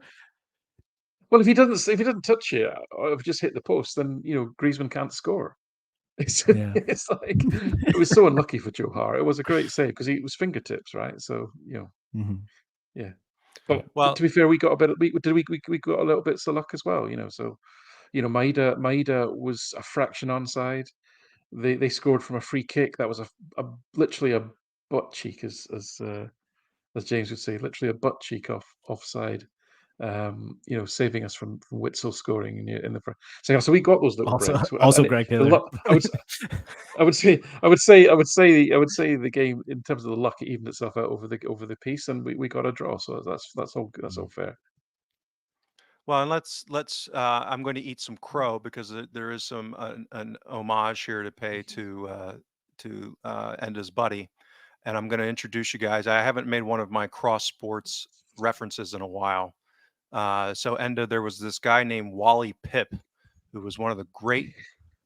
Well, if he doesn't touch it or if it just hit the post, then Griezmann can't score. It's Yeah. it's like it was so unlucky for Joe Hart. It was a great save because it was fingertips, right? So Mhm. yeah. But well, to be fair, we got a bit. We got a little bit of luck as well. So Maeda was a fraction onside. They scored from a free kick. That was a literally a butt cheek, as James would say, literally a butt cheek offside. Saving us from Witzel scoring in the first. So we got those little Also breaks, also Greg the Taylor. luck. I would say the game in terms of the luck, it evened itself out over the piece, and we got a draw. So that's all good. That's all fair. and let's. I'm going to eat some crow because there is some an homage here to pay to Enda's buddy, and I'm going to introduce you guys. I haven't made one of my cross sports references in a while. So Enda, there was this guy named Wally Pipp, who was one of the great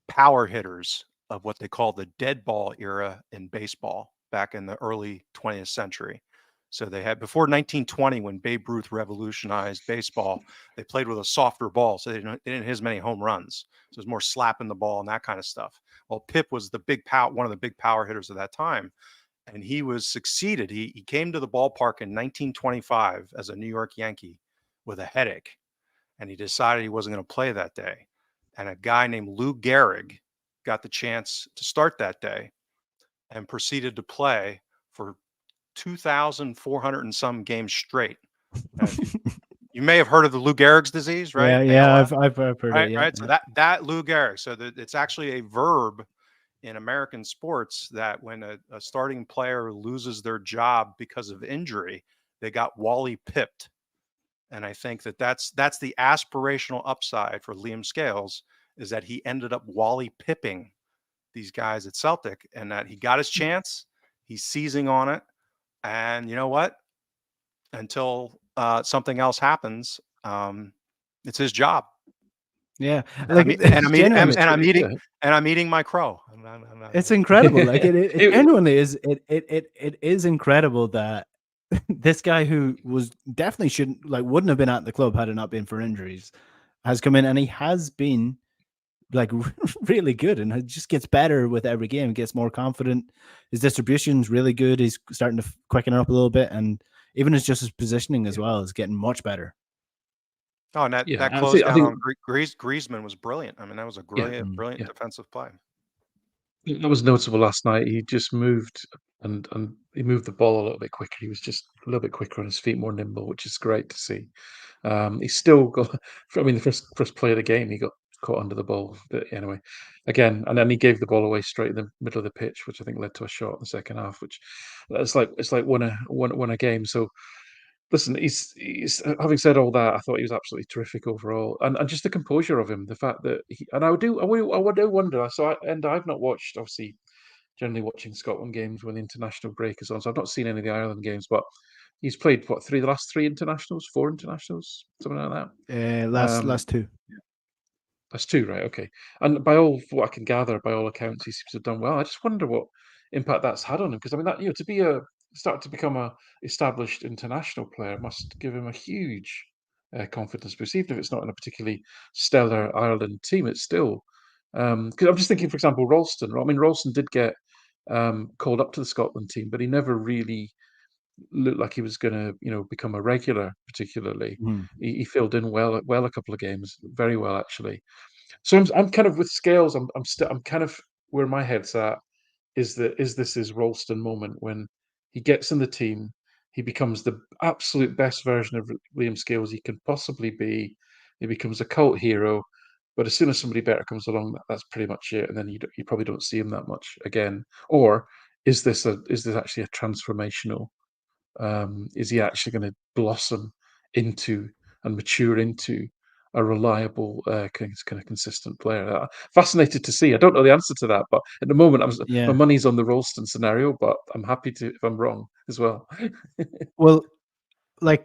power hitters of what they call the dead ball era in baseball back in the early 20th century. So they had before 1920, when Babe Ruth revolutionized baseball, they played with a softer ball, so they didn't hit as many home runs. So it was more slapping the ball and that kind of stuff. Well, Pip was one of the big power hitters of that time, and he was succeeded. He came to the ballpark in 1925 as a New York Yankee with a headache, and he decided he wasn't going to play that day. And a guy named Lou Gehrig got the chance to start that day and proceeded to play for 2,400 and some games straight. Now, if you may have heard of the Lou Gehrig's disease, right? Yeah, ALS, I've heard it. right? Yeah, Right. So yeah. that Lou Gehrig. So it's actually a verb in American sports that when a starting player loses their job because of injury, they got Wally pipped. And I think that's the aspirational upside for Liam Scales, is that he ended up Wally pipping these guys at Celtic, and that he got his chance. He's seizing on it, and you know what? Until something else happens, it's his job. Yeah, And like it's genuinely, I'm eating my crow. it's incredible. Like it It- genuinely is. It is incredible that this guy who was definitely wouldn't have been at the club had it not been for injuries, has come in and he has been like really good, and it just gets better with every game. Gets more confident. His distribution's really good. He's starting to quicken it up a little bit, and even his positioning as well is getting much better. Oh, and yeah, that I close think I down think on Griezmann was brilliant. I mean, that was a yeah, brilliant yeah. defensive play. That was noticeable last night. He just moved and he moved the ball a little bit quicker. He was just a little bit quicker on his feet, more nimble, which is great to see. He's still got. I mean, the first play of the game, he got caught under the ball. But anyway, again, and then he gave the ball away straight in the middle of the pitch, which I think led to a shot in the second half. Which it's like won a game. So listen, he's having said all that, I thought he was absolutely terrific overall, and just the composure of him, the fact that and I do wonder. And I've not watched, obviously, generally watching Scotland games when the international break is on, so I've not seen any of the Ireland games, but he's played the last three internationals, four internationals, something like that. Last two. That's two, right? Okay. And by all what I can gather, by all accounts, he seems to have done well. I just wonder what impact that's had on him, because I mean that to become a established international player must give him a huge confidence boost, even if it's not in a particularly stellar Ireland team. It's still because I'm just thinking, for example, Ralston. I mean, Ralston did get called up to the Scotland team, but he never really looked like he was going to, become a regular. Particularly, Mhm. he filled in well a couple of games, very well actually. So I'm kind of with Scales. I'm kind of where my head's at is this his Ralston moment when he gets in the team, he becomes the absolute best version of Liam Scales he can possibly be. He becomes a cult hero, but as soon as somebody better comes along, that's pretty much it. And then you probably don't see him that much again. Or is this actually a transformational? Is he actually going to blossom into and mature into a reliable, kind of consistent player? Fascinated to see. I don't know the answer to that, but at the moment, my Yeah. money's on the Ralston scenario, but I'm happy to if I'm wrong as well. Well, like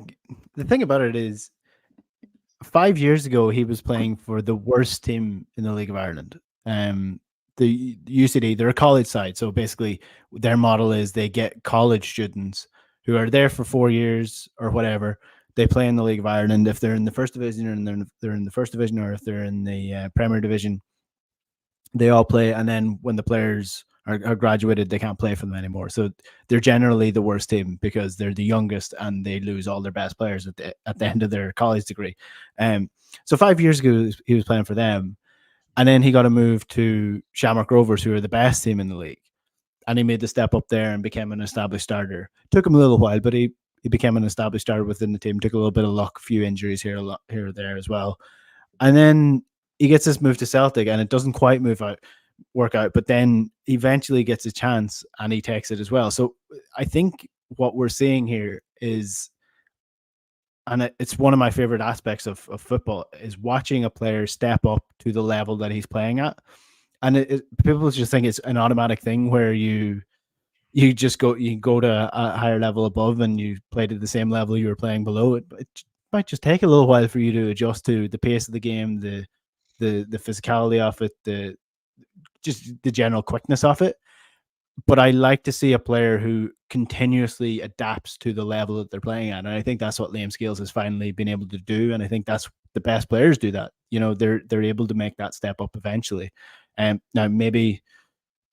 the thing about it is 5 years ago, he was playing for the worst team in the League of Ireland. The UCD, they're a college side. So basically, their model is they get college students who are there for 4 years or whatever. They play in the League of Ireland. If they're in the first division, or they're in the first division, or if they're in the Premier Division, they all play. And then when the players are graduated, they can't play for them anymore. So they're generally the worst team because they're the youngest and they lose all their best players at the end of their college degree. So 5 years ago, he was playing for them. And then he got a move to Shamrock Rovers, who are the best team in the league. And he made the step up there and became an established starter. Took him a little while, but he became an established starter within the team. Took a little bit of luck, a few injuries here or there as well. And then he gets this move to Celtic, and it doesn't quite work out. But then eventually gets a chance, and he takes it as well. So I think what we're seeing here is, and it's one of my favorite aspects of football, is watching a player step up to the level that he's playing at. And people just think it's an automatic thing where you go to a higher level above and you play to the same level you were playing below. It might just take a little while for you to adjust to the pace of the game, the physicality of it, just the general quickness of it. But I like to see a player who continuously adapts to the level that they're playing at. And I think that's what Liam Scales has finally been able to do. And I think that's the best players do that. They're able to make that step up eventually. And now maybe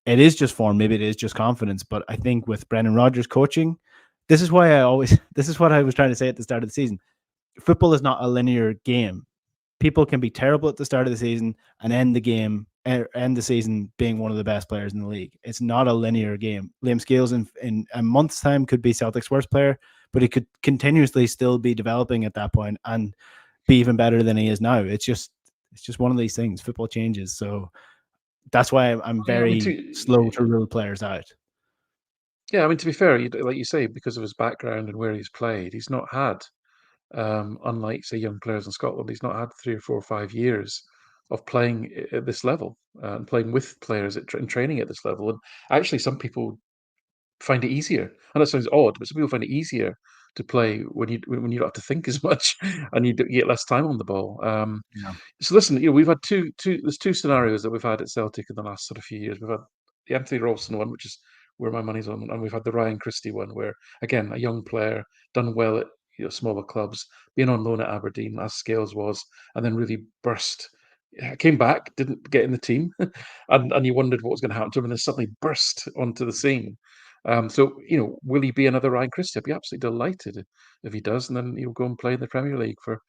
it is just form, maybe it is just confidence. But I think with Brendan Rodgers coaching, this is what I was trying to say at the start of the season. Football is not a linear game. People can be terrible at the start of the season and end the season being one of the best players in the league. It's not a linear game. Liam Scales in a month's time could be Celtic's worst player, but he could continuously still be developing at that point and be even better than he is now. It's just one of these things. Football changes, so that's why I'm Yeah, I mean, very slow to rule players out. yeah, I mean, to be fair, like you say, because of his background and where he's played, he's not had, unlike say young players in Scotland, he's not had 3 or 4 or 5 years of playing at this level and playing with players and training at this level. And actually, some people find it easier. And that sounds odd, but some people find it easier to play when you don't have to think as much and you get less time on the ball. Yeah. So listen, we've had there's two scenarios that we've had at Celtic in the last sort of few years. We've had the Anthony Ralston one, which is where my money's on, and we've had the Ryan Christie one, where again a young player done well at smaller clubs, being on loan at Aberdeen as Scales was, and then really burst. Came back, didn't get in the team, and you wondered what was going to happen to him, and then suddenly burst onto the scene. So will he be another Ryan Christie? I'd be absolutely delighted if he does, and then he'll go and play in the Premier League for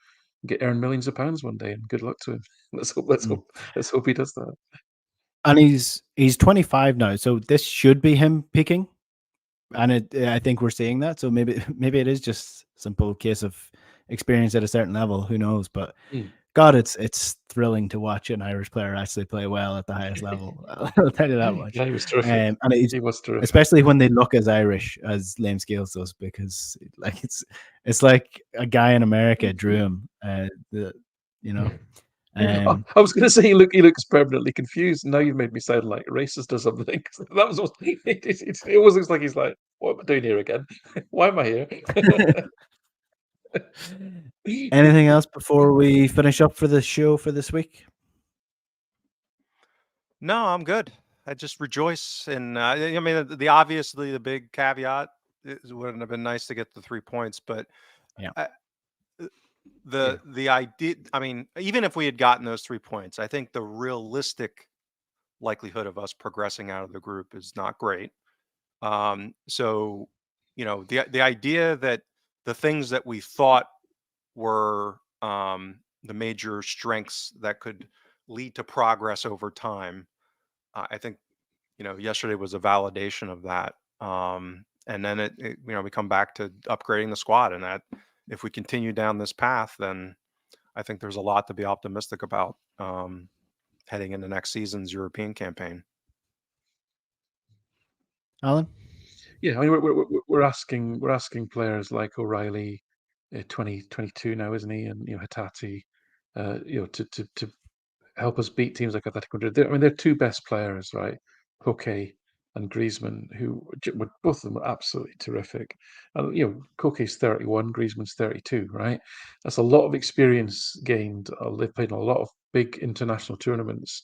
earn millions of pounds one day. And good luck to him. Let's hope. Let's Mm. hope. Let's hope he does that. And he's 25 now, so this should be him peaking. And I think we're seeing that. So maybe it is just simple case of experience at a certain level. Who knows? But Mm. God, it's thrilling to watch an Irish player actually play well at the highest level. I'll tell you that much. Yeah, he was terrific. And it's He was terrific. especially when they look as Irish as Liam Scales does, because like it's like a guy in America drew him. You know. I was going to say he looks permanently confused. Now you've made me sound like a racist or something. That was what it always looks like he's like, what am I doing here again? Why am I here? Anything else before we finish up for the show for this week? No, I'm good. I just rejoice in. I mean, obviously the big caveat wouldn't have been nice to get the 3 points, but Yeah. I, the idea. I mean, even if we had gotten those 3 points, I think the realistic likelihood of us progressing out of the group is not great. So, the idea that the things that we thought were the major strengths that could lead to progress over time, I think yesterday was a validation of that. And then we come back to upgrading the squad, and that if we continue down this path, then I think there's a lot to be optimistic about heading into next season's European campaign. Alan? Yeah, I mean, we're asking players like O'Reilly, 2022 now, isn't he? And Hatate, to help us beat teams like Atletico Madrid. I mean, they're two best players, right? Koke and Griezmann, who were both of them were absolutely terrific. And Koke's 31, Griezmann's 32, right? That's a lot of experience gained. They've played in a lot of big international tournaments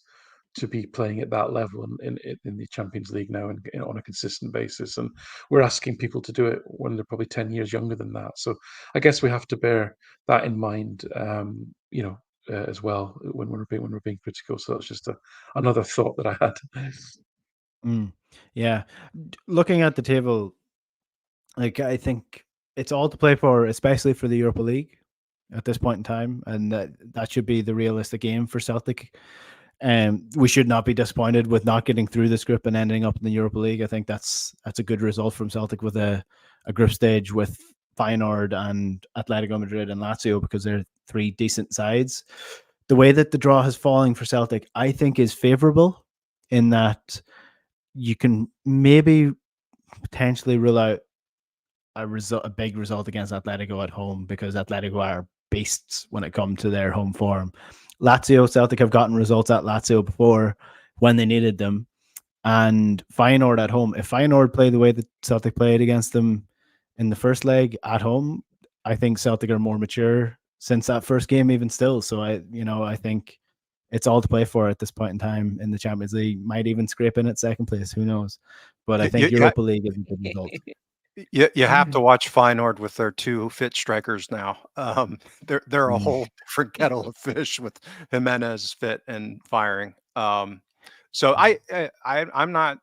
to be playing at that level in the Champions League now and on a consistent basis. And we're asking people to do it when they're probably 10 years younger than that. So I guess we have to bear that in mind. As well when we're being critical. So that's just another thought that I had. Yeah, looking at the table, like I think it's all to play for, especially for the Europa League at this point in time, and that should be the realistic game for Celtic. We should not be disappointed with not getting through this group and ending up in the Europa League. I think that's a good result from Celtic with a group stage with Feyenoord and Atletico Madrid and Lazio, because they're three decent sides. The way that the draw has fallen for Celtic, I think, is favourable in that you can maybe potentially rule out a big result against Atletico at home, because Atletico are beasts when it comes to their home form. Lazio, Celtic have gotten results at Lazio before when they needed them. And Feyenoord at home, if Feyenoord play the way that Celtic played against them in the first leg at home, I think Celtic are more mature since that first game, even still. So I think it's all to play for at this point in time in the Champions League. Might even scrape in at second place, who knows? But I think Europa League is a good result. You have to watch Feyenoord with their two fit strikers now. They're a whole different kettle of fish with Jimenez fit and firing. So I'm not,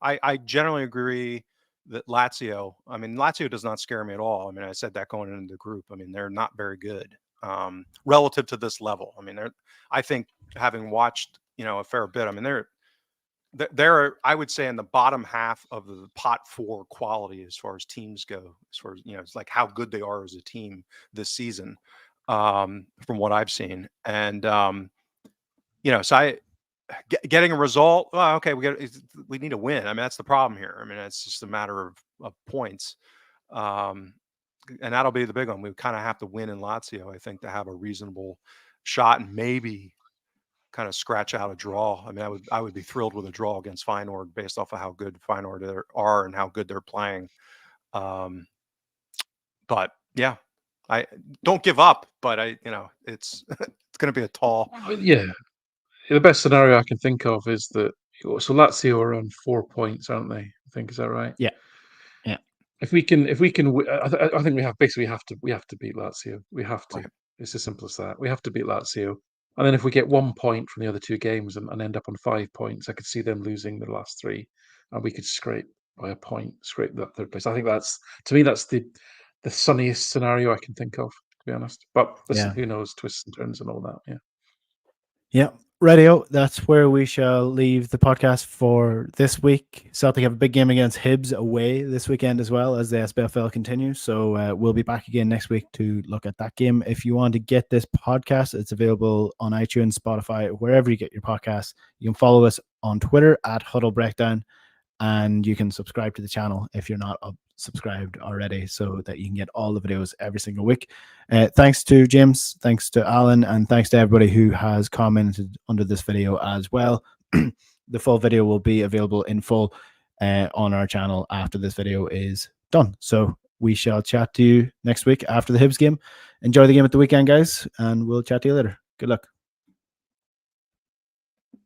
I generally agree that Lazio, I mean, Lazio does not scare me at all. I mean, I said that going into the group. I mean, they're not very good relative to this level. I mean, I think, having watched, a fair bit, I mean, they're, I would say, in the bottom half of the pot four quality as far as teams go, as far as, it's like how good they are as a team this season, from what I've seen. And, so getting a result, okay, we need to win. I mean, that's the problem here. I mean, it's just a matter of points. And that'll be the big one. We kind of have to win in Lazio, I think, to have a reasonable shot and maybe kind of scratch out a draw. I mean, I would be thrilled with a draw against Feyenoord based off of how good Feyenoord are and how good they're playing. But yeah, I don't give up, but it's it's going to be a tall. Yeah, the best scenario I can think of is that Lazio are on 4 points, aren't they? I think, is that right? Yeah. If we can, I think we have to beat Lazio. We have to. Right. It's as simple as that. We have to beat Lazio. And then if we get 1 point from the other two games and end up on 5 points, I could see them losing the last three, and we could scrape by a point, scrape that third place. I think that's the sunniest scenario I can think of, to be honest. But listen, who knows, twists and turns and all that. Yeah. Yeah. Radio, that's where we shall leave the podcast for this week. Celtic have a big game against Hibs away this weekend as well, as the SPFL continues. So we'll be back again next week to look at that game. If you want to get this podcast, it's available on iTunes, Spotify, wherever you get your podcasts. You can follow us on Twitter at Huddle Breakdown, and you can subscribe to the channel if you're not subscribed already, so that you can get all the videos every single week. Thanks to James, thanks to Alan, and thanks to everybody who has commented under this video as well. The full video will be available in full on our channel after this video is done. So we shall chat to you next week after the Hibs game. Enjoy the game at the weekend, guys, and we'll chat to you later. Good luck.